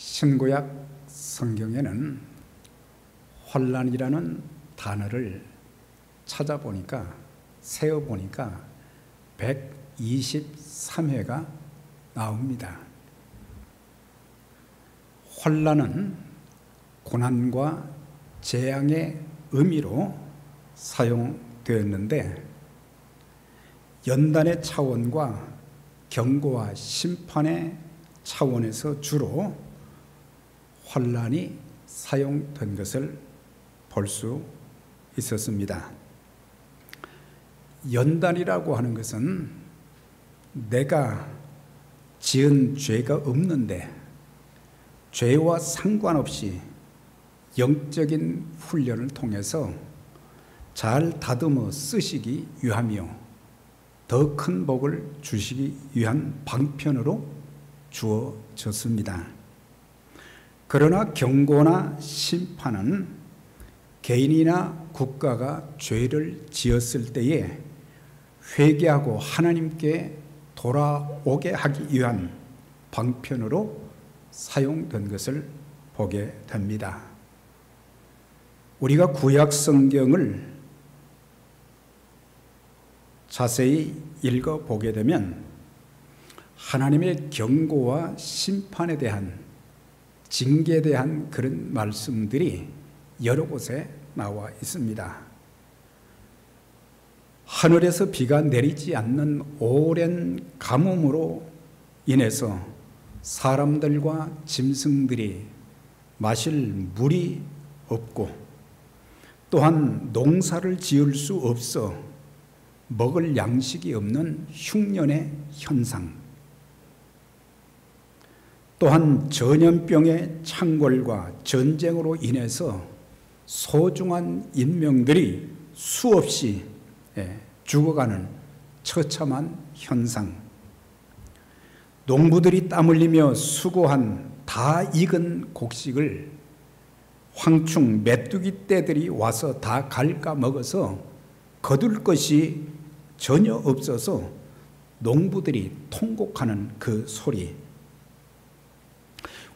신구약 성경에는 환난이라는 단어를 찾아보니까 세어보니까 123회가 나옵니다. 환난은 고난과 재앙의 의미로 사용되었는데 연단의 차원과 경고와 심판의 차원에서 주로 환난이 사용된 것을 볼 수 있었습니다. 연단이라고 하는 것은 내가 지은 죄가 없는데 죄와 상관없이 영적인 훈련을 통해서 잘 다듬어 쓰시기 위하며 더 큰 복을 주시기 위한 방편으로 주어졌습니다. 그러나 경고나 심판은 개인이나 국가가 죄를 지었을 때에 회개하고 하나님께 돌아오게 하기 위한 방편으로 사용된 것을 보게 됩니다. 우리가 구약 성경을 자세히 읽어보게 되면 하나님의 경고와 심판에 대한 징계에 대한 그런 말씀들이 여러 곳에 나와 있습니다. 하늘에서 비가 내리지 않는 오랜 가뭄으로 인해서 사람들과 짐승들이 마실 물이 없고 또한 농사를 지을 수 없어 먹을 양식이 없는 흉년의 현상, 또한 전염병의 창궐과 전쟁으로 인해서 소중한 인명들이 수없이 죽어가는 처참한 현상, 농부들이 땀 흘리며 수고한 다 익은 곡식을 황충 메뚜기 떼들이 와서 다 갉아 먹어서 거둘 것이 전혀 없어서 농부들이 통곡하는 그 소리.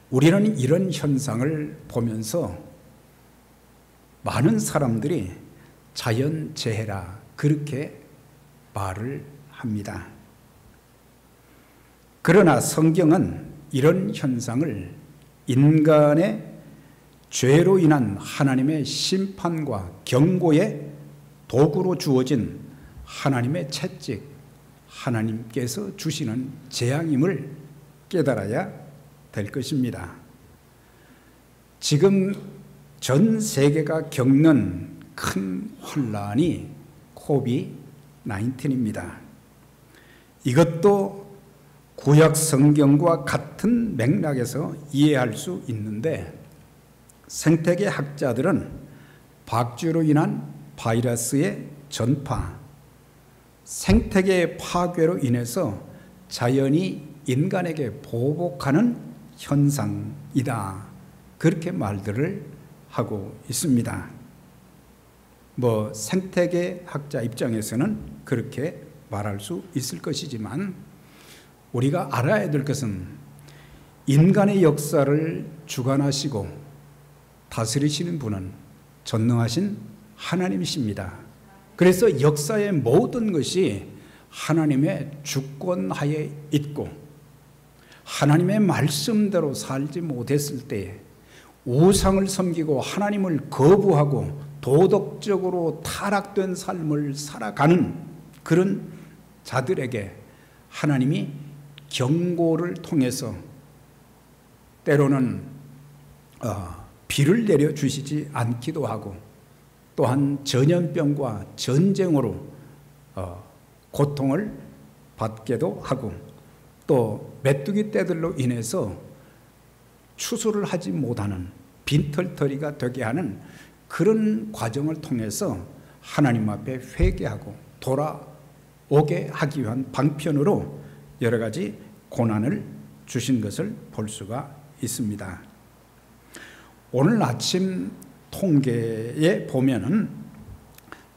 우리는 이런 현상을 보면서 많은 사람들이 자연재해라 그렇게 말을 합니다. 그러나 성경은 이런 현상을 인간의 죄로 인한 하나님의 심판과 경고의 도구로 주어진 하나님의 채찍, 하나님께서 주시는 재앙임을 깨달아야 될 것입니다. 지금 전 세계가 겪는 큰 혼란이 COVID-19입니다. 이것도 구약 성경과 같은 맥락에서 이해할 수 있는데 생태계 학자들은 박쥐로 인한 바이러스의 전파, 생태계의 파괴로 인해서 자연이 인간에게 보복하는 현상이다. 그렇게 말들을 하고 있습니다. 생태계 학자 입장에서는 그렇게 말할 수 있을 것이지만 우리가 알아야 될 것은 인간의 역사를 주관하시고 다스리시는 분은 전능하신 하나님이십니다. 그래서 역사의 모든 것이 하나님의 주권하에 있고 하나님의 말씀대로 살지 못했을 때 우상을 섬기고 하나님을 거부하고 도덕적으로 타락된 삶을 살아가는 그런 자들에게 하나님이 경고를 통해서 때로는 비를 내려주시지 않기도 하고 또한 전염병과 전쟁으로 고통을 받기도 하고 또 메뚜기 떼들로 인해서 추수를 하지 못하는 빈털터리가 되게 하는 그런 과정을 통해서 하나님 앞에 회개하고 돌아오게 하기 위한 방편으로 여러 가지 고난을 주신 것을 볼 수가 있습니다. 오늘 아침 통계에 보면은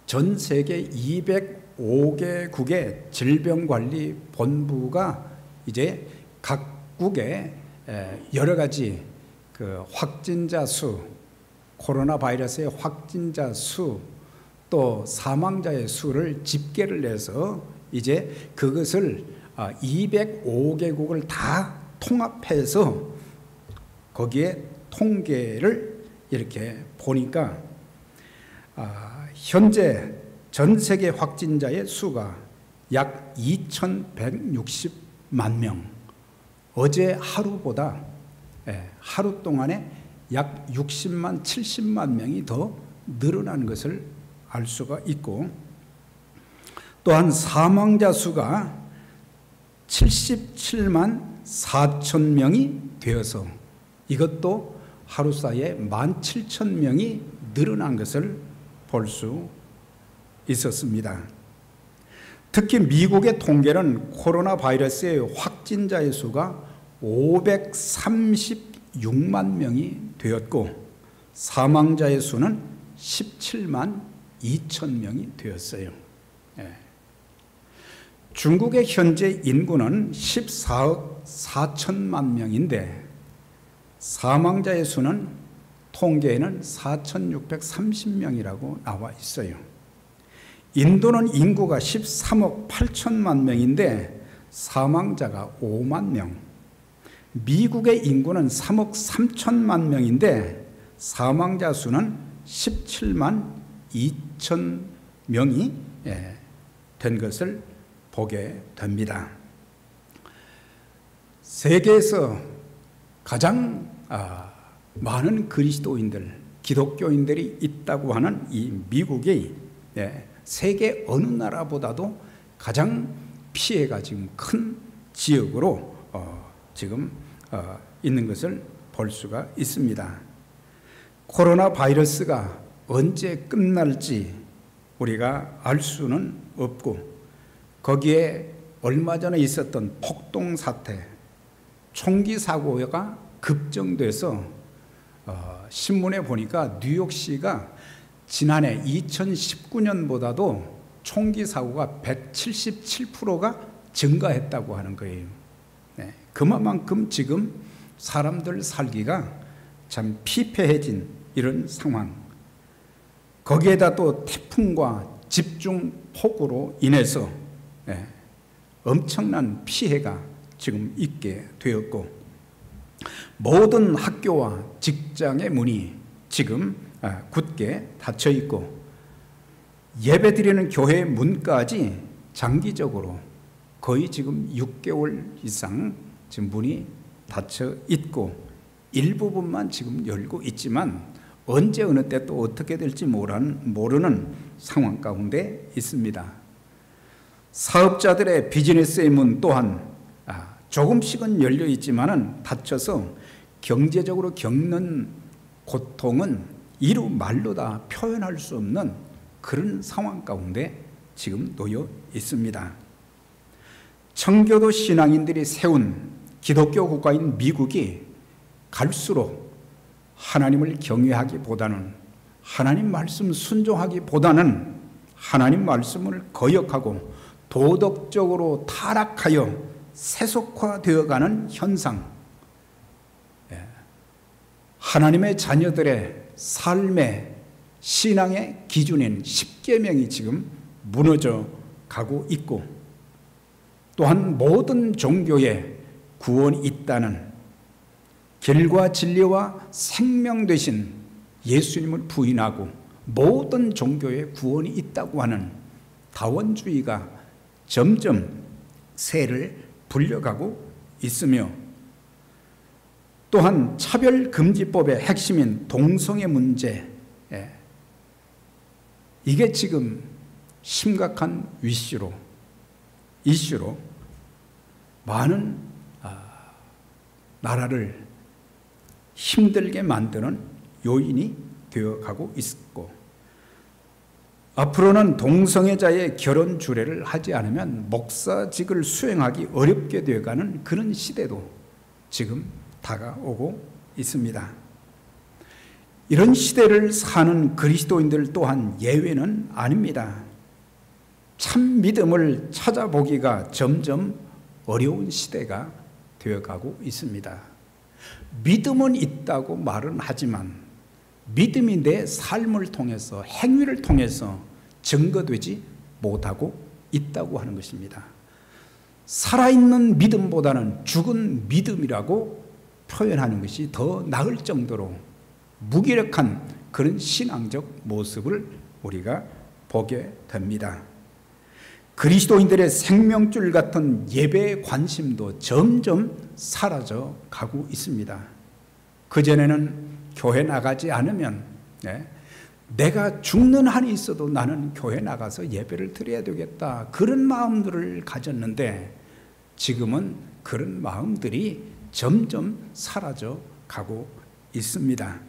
전 세계 205개국의 질병관리본부가 이제 각국의 여러 가지 그 확진자 수, 코로나 바이러스의 확진자 수, 또 사망자의 수를 집계를 해서 이제 그것을 205개국을 다 통합해서 거기에 통계를 이렇게 보니까 현재 전 세계 확진자의 수가 약 2,160만 명. 어제 하루보다 하루 동안에 약 60만, 70만 명이 더 늘어난 것을 알 수가 있고, 또한 사망자 수가 77만 4천 명이 되어서 이것도 하루 사이에 17,000명이 늘어난 것을 볼 수 있었습니다. 특히 미국의 통계는 코로나 바이러스의 확진자의 수가 536만 명이 되었고 사망자의 수는 17만 2천 명이 되었어요. 중국의 현재 인구는 14억 4천만 명인데 사망자의 수는 통계에는 4,630명이라고 나와 있어요. 인도는 인구가 13억 8천만 명인데 사망자가 5만 명. 미국의 인구는 3억 3천만 명인데 사망자 수는 17만 2천 명이 된 것을 보게 됩니다. 세계에서 가장 많은 그리스도인들, 기독교인들이 있다고 하는 이 미국이 세계 어느 나라보다도 가장 피해가 지금 큰 지역으로 지금 있는 것을 볼 수가 있습니다. 코로나 바이러스가 언제 끝날지 우리가 알 수는 없고 거기에 얼마 전에 있었던 폭동 사태, 총기 사고가 급증돼서 신문에 보니까 뉴욕시가 지난해 2019년보다도 총기 사고가 177%가 증가했다고 하는 거예요. 그만큼 지금 사람들 살기가 참 피폐해진 이런 상황. 거기에다 또 태풍과 집중 폭우로 인해서 엄청난 피해가 지금 있게 되었고 모든 학교와 직장의 문이 지금 굳게 닫혀 있고 예배드리는 교회 문까지 장기적으로 거의 지금 6개월 이상 지금 문이 닫혀 있고 일부분만 지금 열고 있지만 언제 어느 때 또 어떻게 될지 모르는 상황 가운데 있습니다. 사업자들의 비즈니스의 문 또한 조금씩은 열려 있지만은 닫혀서 경제적으로 겪는 고통은 이루 말로 다 표현할 수 없는 그런 상황 가운데 지금 놓여 있습니다. 청교도 신앙인들이 세운 기독교 국가인 미국이 갈수록 하나님을 경외하기보다는 하나님 말씀 순종하기보다는 하나님 말씀을 거역하고 도덕적으로 타락하여 세속화되어가는 현상, 하나님의 자녀들의 삶의 신앙의 기준인 십계명이 지금 무너져 가고 있고 또한 모든 종교에 구원이 있다는 길과 진리와 생명 되신 예수님을 부인하고 모든 종교에 구원이 있다고 하는 다원주의가 점점 세를 불려가고 있으며 또한 차별금지법의 핵심인 동성애 문제, 이게 지금 심각한 이슈로 많은 나라를 힘들게 만드는 요인이 되어가고 있고 앞으로는 동성애자의 결혼 주례를 하지 않으면 목사직을 수행하기 어렵게 되어가는 그런 시대도 지금 다가오고 있습니다. 이런 시대를 사는 그리스도인들 또한 예외는 아닙니다. 참 믿음을 찾아보기가 점점 어려운 시대가 되어가고 있습니다. 믿음은 있다고 말은 하지만 믿음이 내 삶을 통해서, 행위를 통해서 증거되지 못하고 있다고 하는 것입니다. 살아있는 믿음보다는 죽은 믿음이라고 표현하는 것이 더 나을 정도로 무기력한 그런 신앙적 모습을 우리가 보게 됩니다. 그리스도인들의 생명줄 같은 예배의 관심도 점점 사라져 가고 있습니다. 그전에는 교회 나가지 않으면 내가 죽는 한이 있어도 나는 교회 나가서 예배를 드려야 되겠다, 그런 마음들을 가졌는데 지금은 그런 마음들이 점점 사라져 가고 있습니다.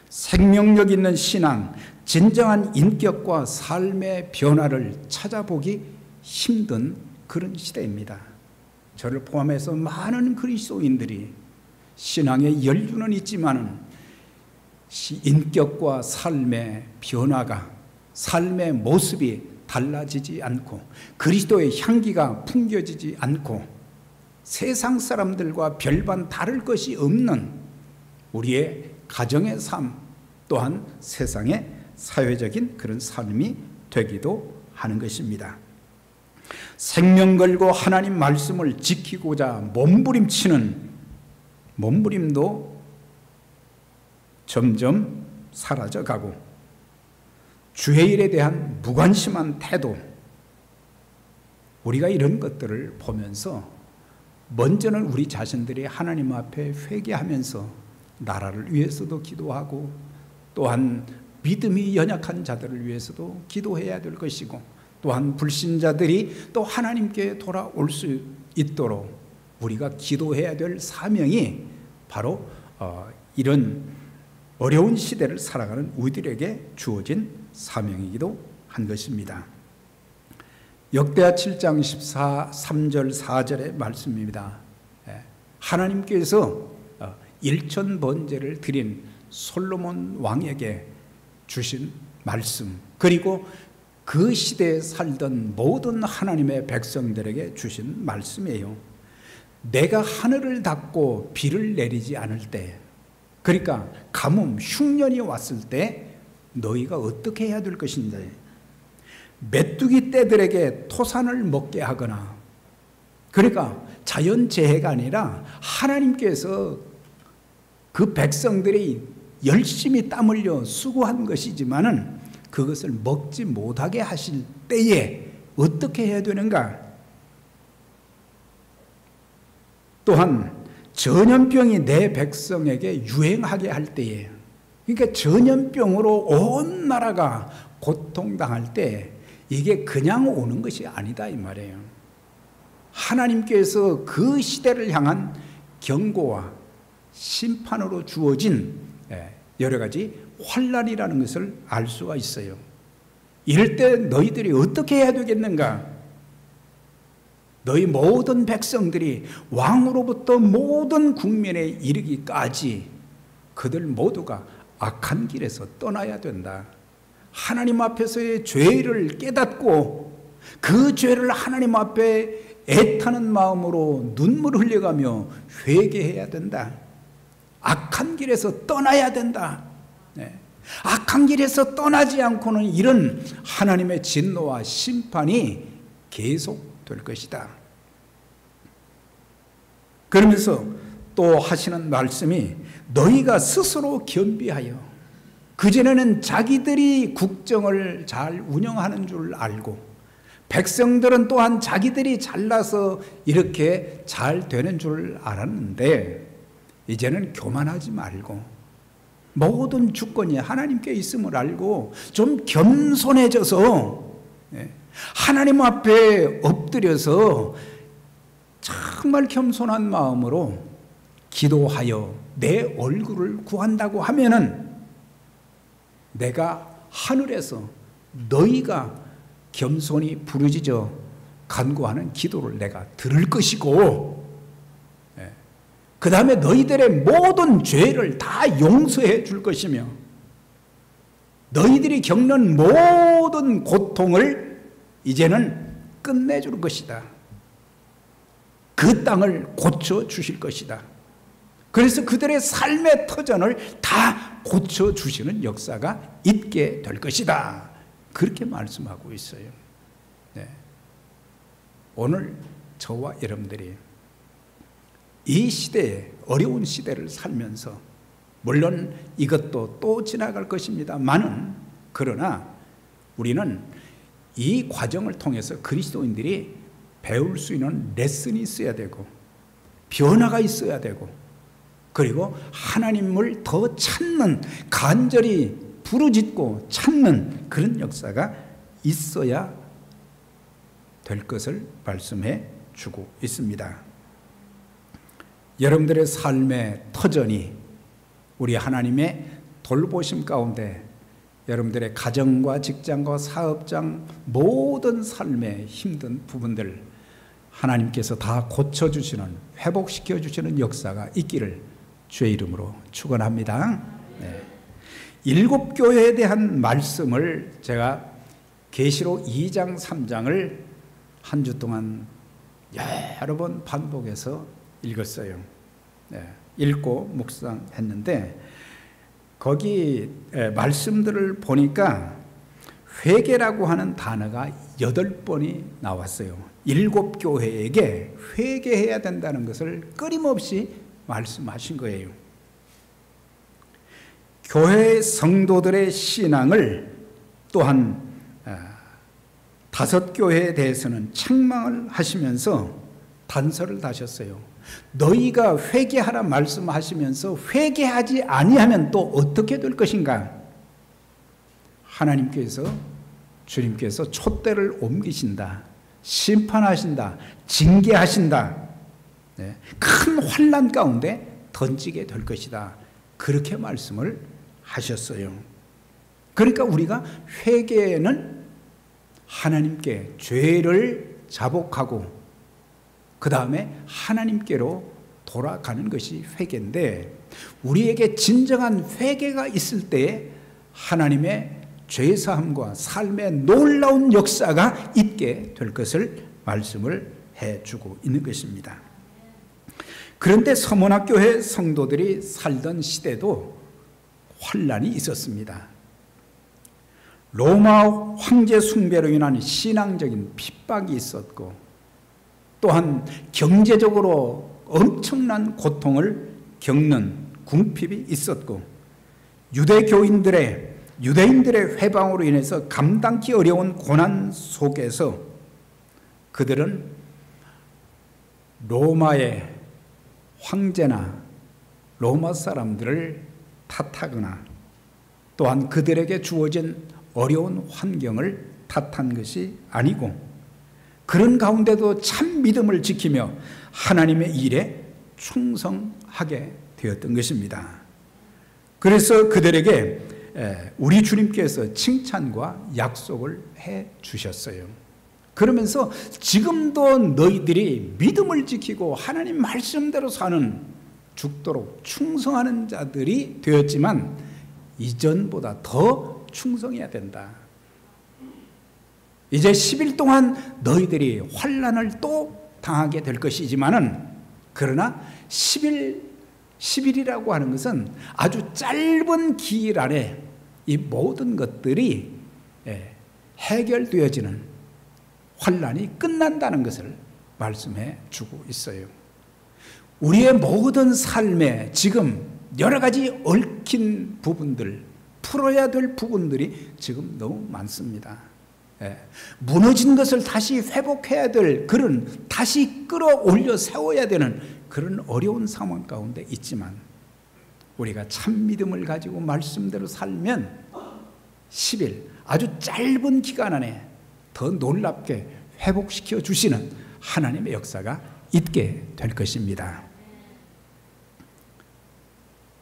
생명력 있는 신앙, 진정한 인격과 삶의 변화를 찾아보기 힘든 그런 시대입니다. 저를 포함해서 많은 그리스도인들이 신앙의 연륜은 있지만은 인격과 삶의 변화가, 삶의 모습이 달라지지 않고 그리스도의 향기가 풍겨지지 않고 세상 사람들과 별반 다를 것이 없는 우리의 가정의 삶, 또한 세상의 사회적인 그런 삶이 되기도 하는 것입니다. 생명 걸고 하나님 말씀을 지키고자 몸부림치는 몸부림도 점점 사라져가고 주의 일에 대한 무관심한 태도, 우리가 이런 것들을 보면서 먼저는 우리 자신들이 하나님 앞에 회개하면서 나라를 위해서도 기도하고 또한 믿음이 연약한 자들을 위해서도 기도해야 될 것이고 또한 불신자들이 또 하나님께 돌아올 수 있도록 우리가 기도해야 될 사명이 바로 이런 어려운 시대를 살아가는 우리들에게 주어진 사명이기도 한 것입니다. 역대하 7장 3절 4절의 말씀입니다. 하나님께서 일천번제를 드린 솔로몬 왕에게 주신 말씀, 그리고 그 시대에 살던 모든 하나님의 백성들에게 주신 말씀이에요. 내가 하늘을 닫고 비를 내리지 않을 때, 그러니까 가뭄, 흉년이 왔을 때 너희가 어떻게 해야 될 것인지, 메뚜기 떼들에게 토산을 먹게 하거나, 그러니까 자연재해가 아니라 하나님께서 그 백성들이 열심히 땀 흘려 수고한 것이지만은 그것을 먹지 못하게 하실 때에 어떻게 해야 되는가? 또한 전염병이 내 백성에게 유행하게 할 때에, 그러니까 전염병으로 온 나라가 고통당할 때 이게 그냥 오는 것이 아니다 이 말이에요. 하나님께서 그 시대를 향한 경고와 심판으로 주어진 여러 가지 환난이라는 것을 알 수가 있어요. 이럴 때 너희들이 어떻게 해야 되겠는가? 너희 모든 백성들이 왕으로부터 모든 국민에 이르기까지 그들 모두가 악한 길에서 떠나야 된다. 하나님 앞에서의 죄를 깨닫고 그 죄를 하나님 앞에 애타는 마음으로 눈물을 흘려가며 회개해야 된다. 악한 길에서 떠나야 된다. 악한 길에서 떠나지 않고는 이런 하나님의 진노와 심판이 계속될 것이다. 그러면서 또 하시는 말씀이 너희가 스스로 겸비하여, 그전에는 자기들이 국정을 잘 운영하는 줄 알고 백성들은 또한 자기들이 잘나서 이렇게 잘 되는 줄 알았는데 이제는 교만하지 말고 모든 주권이 하나님께 있음을 알고 좀 겸손해져서 하나님 앞에 엎드려서 정말 겸손한 마음으로 기도하여 내 얼굴을 구한다고 하면은 내가 하늘에서 너희가 겸손히 부르짖어 간구하는 기도를 내가 들을 것이고, 그 다음에 너희들의 모든 죄를 다 용서해 줄 것이며 너희들이 겪는 모든 고통을 이제는 끝내줄 것이다. 그 땅을 고쳐 주실 것이다. 그래서 그들의 삶의 터전을 다 고쳐주시는 역사가 있게 될 것이다. 그렇게 말씀하고 있어요. 네. 오늘 저와 여러분들이 이 시대에, 어려운 시대를 살면서, 물론 이것도 또 지나갈 것입니다만은, 그러나 우리는 이 과정을 통해서 그리스도인들이 배울 수 있는 레슨이 있어야 되고, 변화가 있어야 되고, 그리고 하나님을 더 찾는, 간절히 부르짖고 찾는 그런 역사가 있어야 될 것을 말씀해 주고 있습니다. 여러분들의 삶의 터전이 우리 하나님의 돌보심 가운데 여러분들의 가정과 직장과 사업장 모든 삶의 힘든 부분들 하나님께서 다 고쳐주시는, 회복시켜주시는 역사가 있기를 주의 이름으로 축원합니다. 네. 7교회에 대한 말씀을 제가 계시록 2장 3장을 한 주 동안 여러 번 반복해서 읽었어요. 네. 읽고 묵상했는데 거기 말씀들을 보니까 회개라고 하는 단어가 8번이 나왔어요. 7교회에게 회개해야 된다는 것을 끊임없이 말씀하신 거예요. 교회 성도들의 신앙을 또한 5교회에 대해서는 책망을 하시면서 단서를 다셨어요. 너희가 회개하라 말씀하시면서 회개하지 아니하면 또 어떻게 될 것인가? 하나님께서, 주님께서 촛대를 옮기신다, 심판하신다, 징계하신다, 네, 큰 환난 가운데 던지게 될 것이다. 그렇게 말씀을 하셨어요. 그러니까 우리가 회개는 하나님께 죄를 자복하고 그 다음에 하나님께로 돌아가는 것이 회개인데, 우리에게 진정한 회개가 있을 때에 하나님의 죄사함과 삶의 놀라운 역사가 있게 될 것을 말씀을 해주고 있는 것입니다. 그런데 서문학교회 성도들이 살던 시대도 환난이 있었습니다. 로마 황제 숭배로 인한 신앙적인 핍박이 있었고, 또한 경제적으로 엄청난 고통을 겪는 궁핍이 있었고, 유대인들의 회방으로 인해서 감당기 어려운 고난 속에서 그들은 로마의 황제나 로마 사람들을 탓하거나 또한 그들에게 주어진 어려운 환경을 탓한 것이 아니고, 그런 가운데도 참 믿음을 지키며 하나님의 일에 충성하게 되었던 것입니다. 그래서 그들에게 우리 주님께서 칭찬과 약속을 해 주셨어요. 그러면서 지금도 너희들이 믿음을 지키고 하나님 말씀대로 사는, 죽도록 충성하는 자들이 되었지만 이전보다 더 충성해야 된다. 이제 10일 동안 너희들이 환난을 또 당하게 될 것이지만은, 그러나 10일이라고 하는 것은 아주 짧은 기일 안에 이 모든 것들이 해결되어지는, 환난이 끝난다는 것을 말씀해 주고 있어요. 우리의 모든 삶에 지금 여러 가지 얽힌 부분들, 풀어야 될 부분들이 지금 너무 많습니다. 무너진 것을 다시 회복해야 될 그런, 다시 끌어올려 세워야 되는 그런 어려운 상황 가운데 있지만, 우리가 참 믿음을 가지고 말씀대로 살면 10일, 아주 짧은 기간 안에 더 놀랍게 회복시켜 주시는 하나님의 역사가 있게 될 것입니다.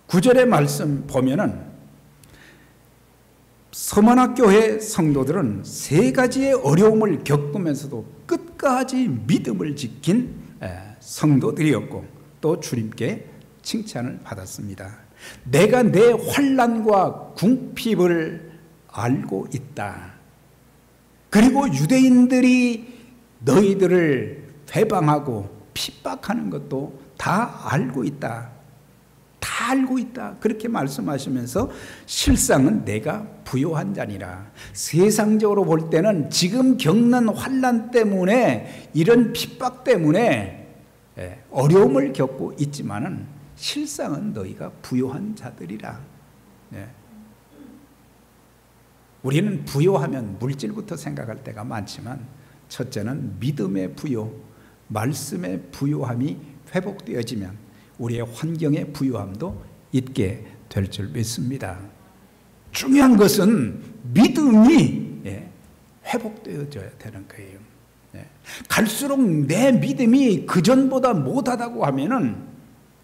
9절의 말씀 보면은 서문학교회 성도들은 3가지의 어려움을 겪으면서도 끝까지 믿음을 지킨 성도들이었고, 또 주님께 칭찬을 받았습니다. 내가 내 환난과 궁핍을 알고 있다. 그리고 유대인들이 너희들을 회방하고 핍박하는 것도 다 알고 있다. 다 알고 있다. 그렇게 말씀하시면서 실상은 내가 부요한 자니라. 세상적으로 볼 때는 지금 겪는 환난 때문에, 이런 핍박 때문에 어려움을 겪고 있지만은 실상은 너희가 부요한 자들이라. 우리는 부요하면 물질부터 생각할 때가 많지만, 첫째는 믿음의 부요, 말씀의 부요함이 회복되어지면 우리의 환경의 부요함도 있게 될 줄 믿습니다. 중요한 것은 믿음이 회복되어져야 되는 거예요. 갈수록 내 믿음이 그전보다 못하다고 하면은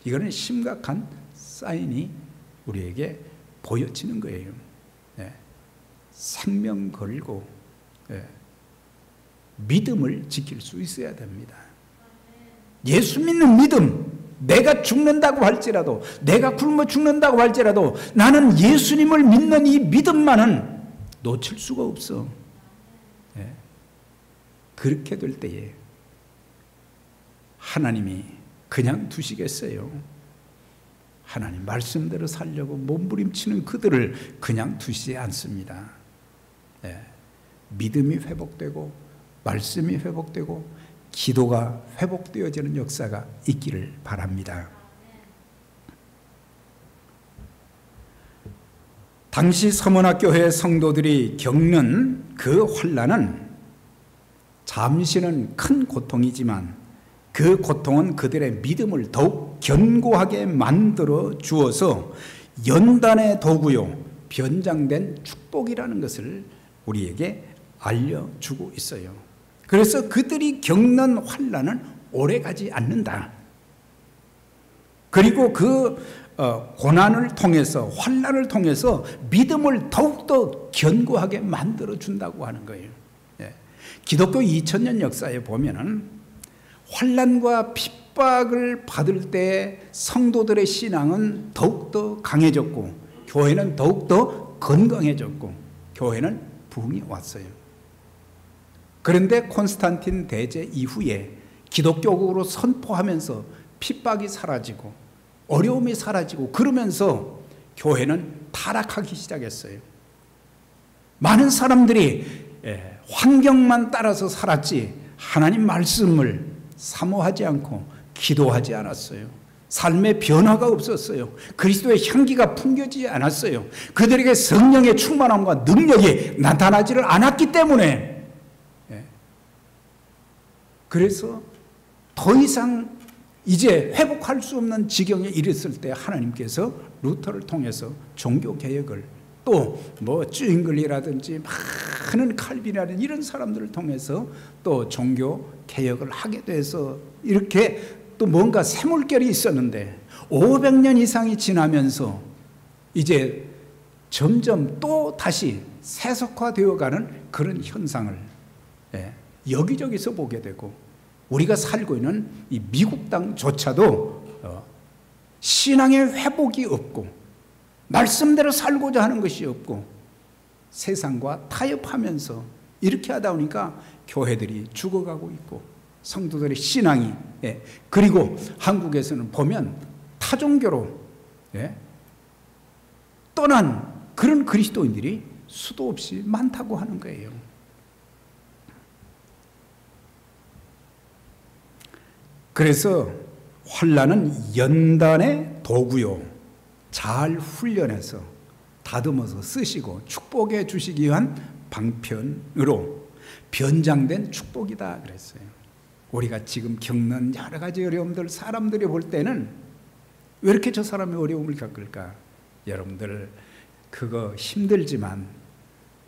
이거는 심각한 사인이 우리에게 보여지는 거예요. 생명 걸고 믿음을 지킬 수 있어야 됩니다. 예수 믿는 믿음, 내가 죽는다고 할지라도, 내가 굶어 죽는다고 할지라도 나는 예수님을 믿는 이 믿음만은 놓칠 수가 없어. 그렇게 될 때에 하나님이 그냥 두시겠어요? 하나님 말씀대로 살려고 몸부림치는 그들을 그냥 두시지 않습니다. 믿음이 회복되고 말씀이 회복되고 기도가 회복되어지는 역사가 있기를 바랍니다. 당시 서문화교회 성도들이 겪는 그 환난은 잠시는 큰 고통이지만 그 고통은 그들의 믿음을 더욱 견고하게 만들어 주어서 연단의 도구요, 변장된 축복이라는 것을 우리에게 알려주고 있어요. 그래서 그들이 겪는 환난은 오래가지 않는다. 그리고 그 고난을 통해서, 환난을 통해서 믿음을 더욱더 견고하게 만들어 준다고 하는 거예요. 기독교 2000년 역사에 보면은 환난과 핍박을 받을 때 성도들의 신앙은 더욱더 강해졌고, 교회는 더욱더 건강해졌고, 교회는 부흥이 왔어요. 그런데 콘스탄틴 대제 이후에 기독교국으로 선포하면서 핍박이 사라지고 어려움이 사라지고 그러면서 교회는 타락하기 시작했어요. 많은 사람들이 환경만 따라서 살았지 하나님 말씀을 사모하지 않고 기도하지 않았어요. 삶의 변화가 없었어요. 그리스도의 향기가 풍겨지지 않았어요. 그들에게 성령의 충만함과 능력이 나타나지를 않았기 때문에, 그래서 더 이상 이제 회복할 수 없는 지경에 이르렀을 때 하나님께서 루터를 통해서 종교개혁을, 또 뭐 쯔잉글리라든지 많은 칼빈이라든지 이런 사람들을 통해서 또 종교개혁을 하게 돼서 이렇게 또 뭔가 샘물결이 있었는데 500년 이상이 지나면서 이제 점점 또 다시 세속화되어가는 그런 현상을 여기저기서 보게 되고, 우리가 살고 있는 이 미국 땅조차도 신앙의 회복이 없고 말씀대로 살고자 하는 것이 없고 세상과 타협하면서 이렇게 하다 보니까 교회들이 죽어가고 있고 성도들의 신앙이, 그리고 한국에서는 보면 타종교로 떠난 그런 그리스도인들이 수도 없이 많다고 하는 거예요. 그래서 환난은 연단의 도구요, 잘 훈련해서 다듬어서 쓰시고 축복해 주시기 위한 방편으로 변장된 축복이다 그랬어요. 우리가 지금 겪는 여러 가지 어려움들, 사람들이 볼 때는 왜 이렇게 저 사람이 어려움을 겪을까? 여러분들 그거 힘들지만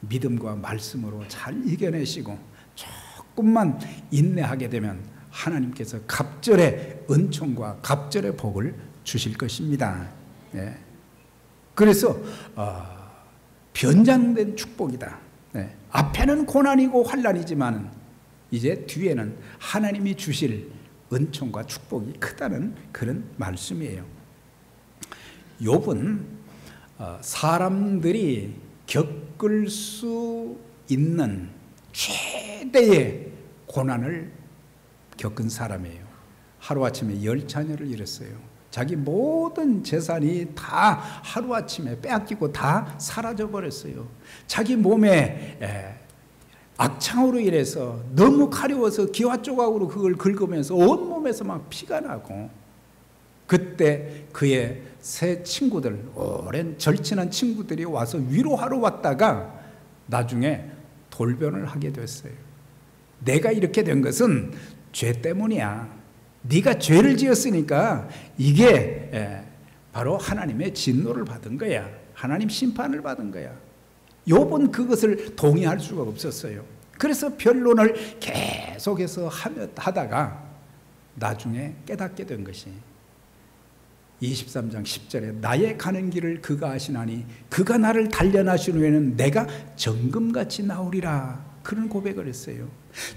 믿음과 말씀으로 잘 이겨내시고 조금만 인내하게 되면 하나님께서 갑절의 은총과 갑절의 복을 주실 것입니다. 그래서 변장된 축복이다. 앞에는 고난이고 환난이지만 이제 뒤에는 하나님이 주실 은총과 축복이 크다는 그런 말씀이에요. 욥은 사람들이 겪을 수 있는 최대의 고난을 겪은 사람이에요. 하루아침에 10자녀를 잃었어요. 자기 모든 재산이 다 하루아침에 빼앗기고 다 사라져버렸어요. 자기 몸에 악창으로 인해서 너무 가려워서 기와 조각으로 그걸 긁으면서 온몸에서 막 피가 나고, 그때 그의 새 친구들, 오랜 절친한 친구들이 와서 위로하러 왔다가 나중에 돌변을 하게 됐어요. 내가 이렇게 된 것은 죄 때문이야. 네가 죄를 지었으니까 이게 바로 하나님의 진노를 받은 거야. 하나님 심판을 받은 거야. 욥은 그것을 동의할 수가 없었어요. 그래서 변론을 계속해서 하다가 나중에 깨닫게 된 것이 23장 10절에 나의 가는 길을 그가 아시나니 그가 나를 단련하신 후에는 내가 정금같이 나오리라, 그런 고백을 했어요.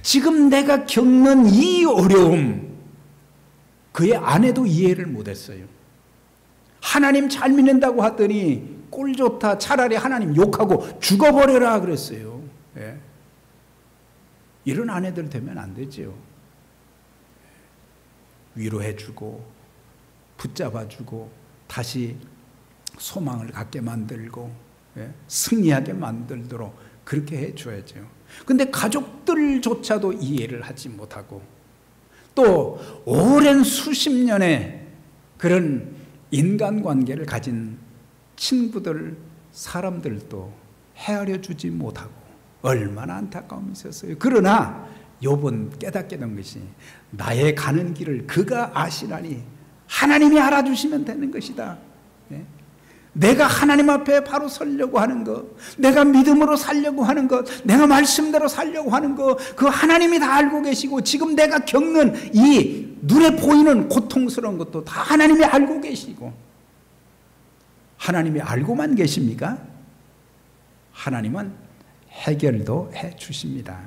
지금 내가 겪는 이 어려움, 그의 아내도 이해를 못했어요. 하나님 잘 믿는다고 하더니 꼴 좋다, 차라리 하나님 욕하고 죽어버려라 그랬어요. 예. 이런 아내들 되면 안 되죠. 위로해주고 붙잡아주고 다시 소망을 갖게 만들고 승리하게 만들도록 그렇게 해줘야죠. 근데 가족들조차도 이해를 하지 못하고 또 오랜 수십 년의 그런 인간관계를 가진 친구들, 사람들도 헤아려 주지 못하고 얼마나 안타까움이 있었어요. 그러나 욥은 깨닫게 된 것이 나의 가는 길을 그가 아시나니 하나님이 알아주시면 되는 것이다. 내가 하나님 앞에 바로 서려고 하는 것, 내가 믿음으로 살려고 하는 것, 내가 말씀대로 살려고 하는 것, 그 하나님이 다 알고 계시고 지금 내가 겪는 이 눈에 보이는 고통스러운 것도 다 하나님이 알고 계시고, 하나님이 알고만 계십니까? 하나님은 해결도 해 주십니다.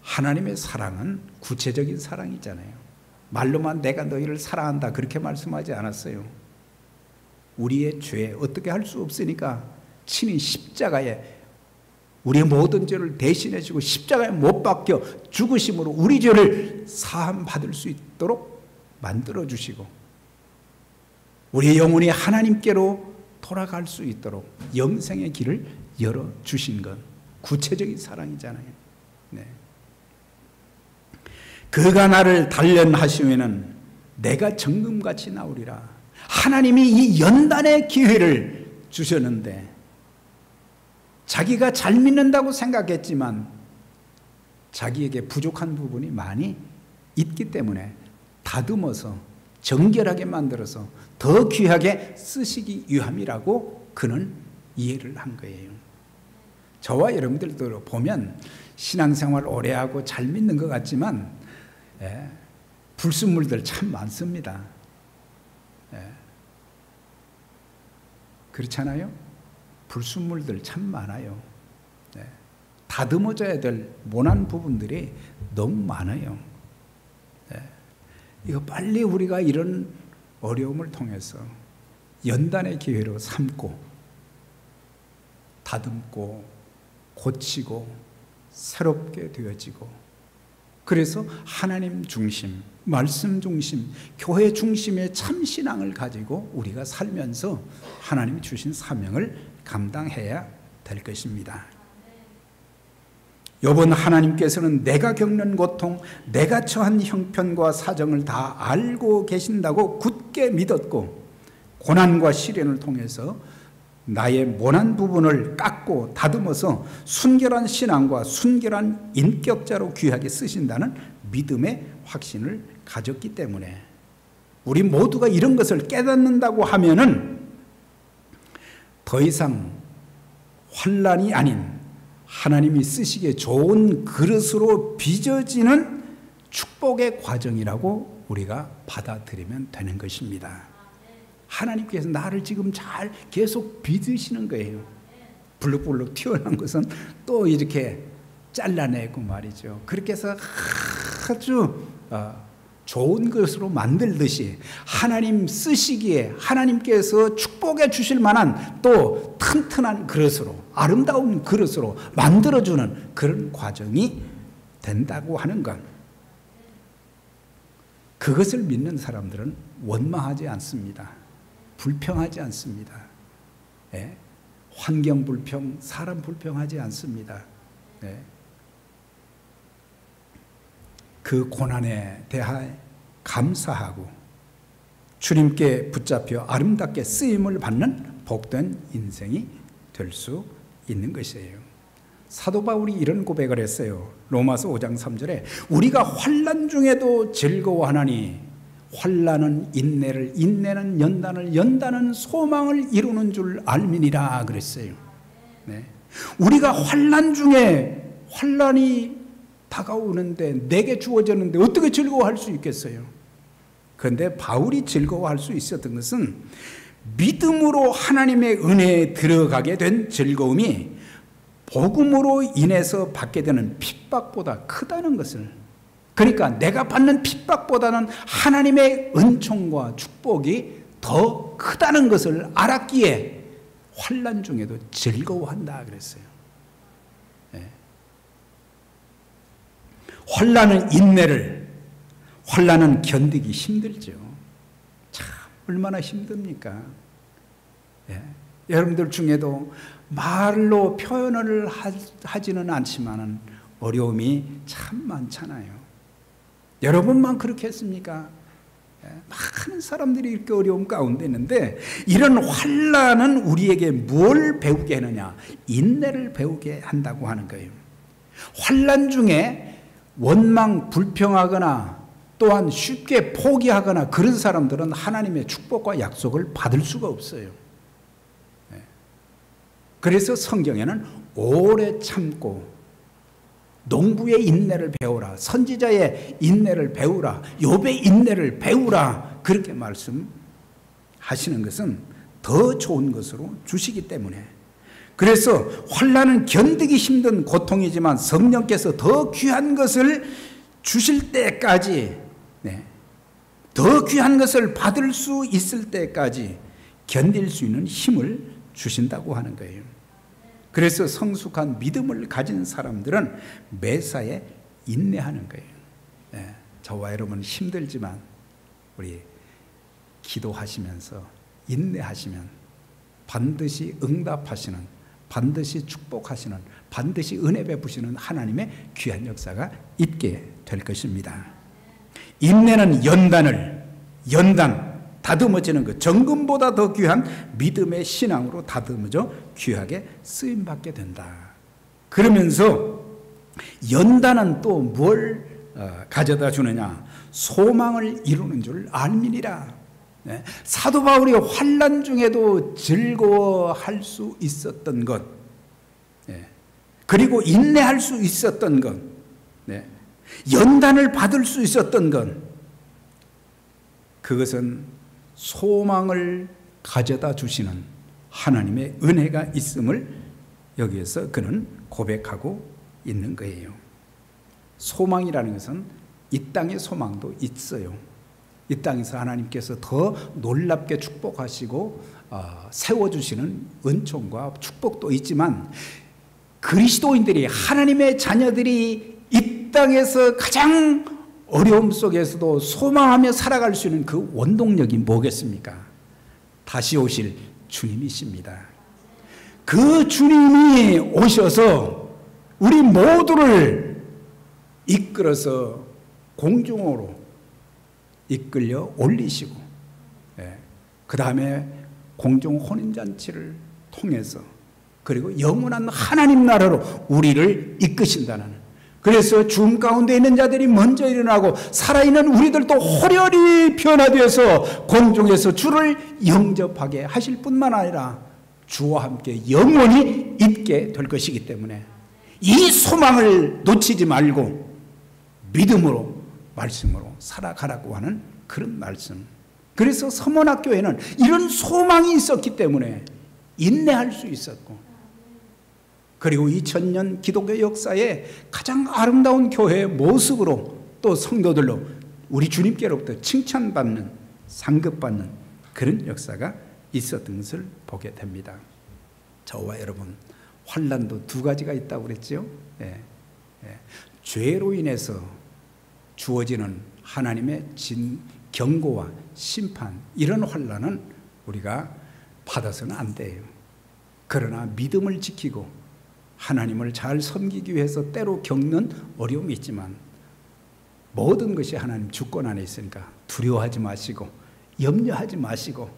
하나님의 사랑은 구체적인 사랑이잖아요. 말로만 내가 너희를 사랑한다 그렇게 말씀하지 않았어요. 우리의 죄 어떻게 할 수 없으니까 친히 십자가에 우리의 모든 죄를 대신해 주고 십자가에 못 박혀 죽으심으로 우리 죄를 사함 받을 수 있도록 만들어 주시고 우리의 영혼이 하나님께로 돌아갈 수 있도록 영생의 길을 열어 주신 것, 구체적인 사랑이잖아요. 네. 그가 나를 단련하시면은 내가 정금같이 나오리라. 하나님이 이 연단의 기회를 주셨는데 자기가 잘 믿는다고 생각했지만 자기에게 부족한 부분이 많이 있기 때문에 다듬어서 정결하게 만들어서 더 귀하게 쓰시기 위함이라고 그는 이해를 한 거예요. 저와 여러분들도 보면 신앙생활 오래하고 잘 믿는 것 같지만 불순물들 참 많습니다. 그렇잖아요? 불순물들 참 많아요. 다듬어져야 될 모난 부분들이 너무 많아요. 이거 빨리 우리가 이런 어려움을 통해서 연단의 기회로 삼고 다듬고 고치고 새롭게 되어지고, 그래서 하나님 중심, 말씀 중심, 교회 중심의 참신앙을 가지고 우리가 살면서 하나님이 주신 사명을 감당해야 될 것입니다. 욥은 하나님께서는 내가 겪는 고통, 내가 처한 형편과 사정을 다 알고 계신다고 굳게 믿었고 고난과 시련을 통해서 나의 모난 부분을 깎고 다듬어서 순결한 신앙과 순결한 인격자로 귀하게 쓰신다는 믿음의 확신을 가졌기 때문에 우리 모두가 이런 것을 깨닫는다고 하면은 더 이상 환난이 아닌 하나님이 쓰시기에 좋은 그릇으로 빚어지는 축복의 과정이라고 우리가 받아들이면 되는 것입니다. 하나님께서 나를 지금 잘 계속 빚으시는 거예요. 불룩불룩 튀어나온 것은 또 이렇게 잘라내고 말이죠. 그렇게 해서 아주 좋은 것으로 만들듯이 하나님 쓰시기에 하나님께서 축복해 주실 만한 또 튼튼한 그릇으로, 아름다운 그릇으로 만들어주는 그런 과정이 된다고 하는 것. 그것을 믿는 사람들은 원망하지 않습니다. 불평하지 않습니다. 예? 환경 불평, 사람 불평하지 않습니다. 예? 그 고난에 대하여 감사하고 주님께 붙잡혀 아름답게 쓰임을 받는 복된 인생이 될 수 있는 것이에요. 사도 바울이 이런 고백을 했어요. 로마서 5장 3절에 우리가 환난 중에도 즐거워하나니 환난은 인내를, 인내는 연단을, 연단은 소망을 이루는 줄 알미니라 그랬어요. 네. 우리가 환난 중에 환난이 다가오는데 내게 주어졌는데 어떻게 즐거워할 수 있겠어요? 그런데 바울이 즐거워할 수 있었던 것은 믿음으로 하나님의 은혜에 들어가게 된 즐거움이 복음으로 인해서 받게 되는 핍박보다 크다는 것을, 그러니까 내가 받는 핍박보다는 하나님의 은총과 축복이 더 크다는 것을 알았기에 환난 중에도 즐거워한다 그랬어요. 네. 환난은 인내를, 환난은 견디기 힘들죠. 참 얼마나 힘듭니까? 예. 여러분들 중에도 말로 표현을 하지는 않지만 어려움이 참 많잖아요. 여러분만 그렇게 했습니까? 예. 많은 사람들이 이렇게 어려움 가운데 있는데 이런 환난은 우리에게 뭘 배우게 하느냐? 인내를 배우게 한다고 하는 거예요. 환난 중에 원망, 불평하거나 또한 쉽게 포기하거나 그런 사람들은 하나님의 축복과 약속을 받을 수가 없어요. 그래서 성경에는 오래 참고 농부의 인내를 배우라, 선지자의 인내를 배우라, 욥의 인내를 배우라 그렇게 말씀하시는 것은 더 좋은 것으로 주시기 때문에, 그래서 환난은 견디기 힘든 고통이지만 성령께서 더 귀한 것을 주실 때까지, 더 귀한 것을 받을 수 있을 때까지 견딜 수 있는 힘을 주신다고 하는 거예요. 그래서 성숙한 믿음을 가진 사람들은 매사에 인내하는 거예요. 저와 여러분 힘들지만 우리 기도하시면서 인내하시면 반드시 응답하시는, 반드시 축복하시는, 반드시 은혜 베푸시는 하나님의 귀한 역사가 있게 될 것입니다. 인내는 연단, 다듬어지는 것, 정금보다 더 귀한 믿음의 신앙으로 다듬어져 귀하게 쓰임받게 된다. 그러면서 연단은 또 뭘 가져다 주느냐? 소망을 이루는 줄 알미니라. 사도 바울이 환난 중에도 즐거워할 수 있었던 것, 그리고 인내할 수 있었던 것, 연단을 받을 수 있었던 것, 그것은 소망을 가져다 주시는 하나님의 은혜가 있음을 여기에서 그는 고백하고 있는 거예요. 소망이라는 것은 이 땅의 소망도 있어요. 이 땅에서 하나님께서 더 놀랍게 축복하시고 세워주시는 은총과 축복도 있지만, 그리스도인들이, 하나님의 자녀들이 이 땅에서 가장 어려움 속에서도 소망하며 살아갈 수 있는 그 원동력이 뭐겠습니까? 다시 오실 주님이십니다. 그 주님이 오셔서 우리 모두를 이끌어서 공중으로 이끌려 올리시고, 그 다음에 공중 혼인잔치를 통해서, 그리고 영원한 하나님 나라로 우리를 이끄신다는, 그래서 죽음 가운데 있는 자들이 먼저 일어나고 살아있는 우리들도 호련히 변화되어서 공중에서 주를 영접하게 하실 뿐만 아니라 주와 함께 영원히 있게 될 것이기 때문에 이 소망을 놓치지 말고 믿음으로, 말씀으로 살아가라고 하는 그런 말씀. 그래서 서문학교에는 이런 소망이 있었기 때문에 인내할 수 있었고, 그리고 2000년 기독교 역사의 가장 아름다운 교회의 모습으로 또 성도들로 우리 주님께로부터 칭찬받는, 상급받는 그런 역사가 있었던 것을 보게 됩니다. 저와 여러분, 환난도 두 가지가 있다고 그랬죠. 죄로 인해서 주어지는 하나님의 경고와 심판, 이런 환난은 우리가 받아서는 안 돼요. 그러나 믿음을 지키고 하나님을 잘 섬기기 위해서 때로 겪는 어려움이 있지만 모든 것이 하나님 주권 안에 있으니까 두려워하지 마시고 염려하지 마시고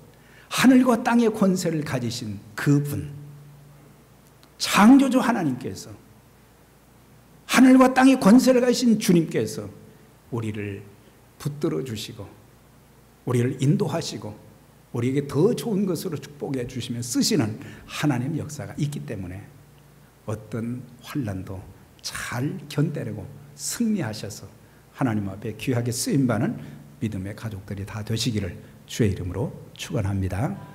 하늘과 땅의 권세를 가지신 그분, 창조주 하나님께서, 하늘과 땅의 권세를 가지신 주님께서 우리를 붙들어 주시고 우리를 인도하시고 우리에게 더 좋은 것으로 축복해 주시며 쓰시는 하나님의 역사가 있기 때문에 어떤 환난도 잘 견뎌내고 승리하셔서 하나님 앞에 귀하게 쓰임받는 믿음의 가족들이 다 되시기를 주의 이름으로 축원합니다.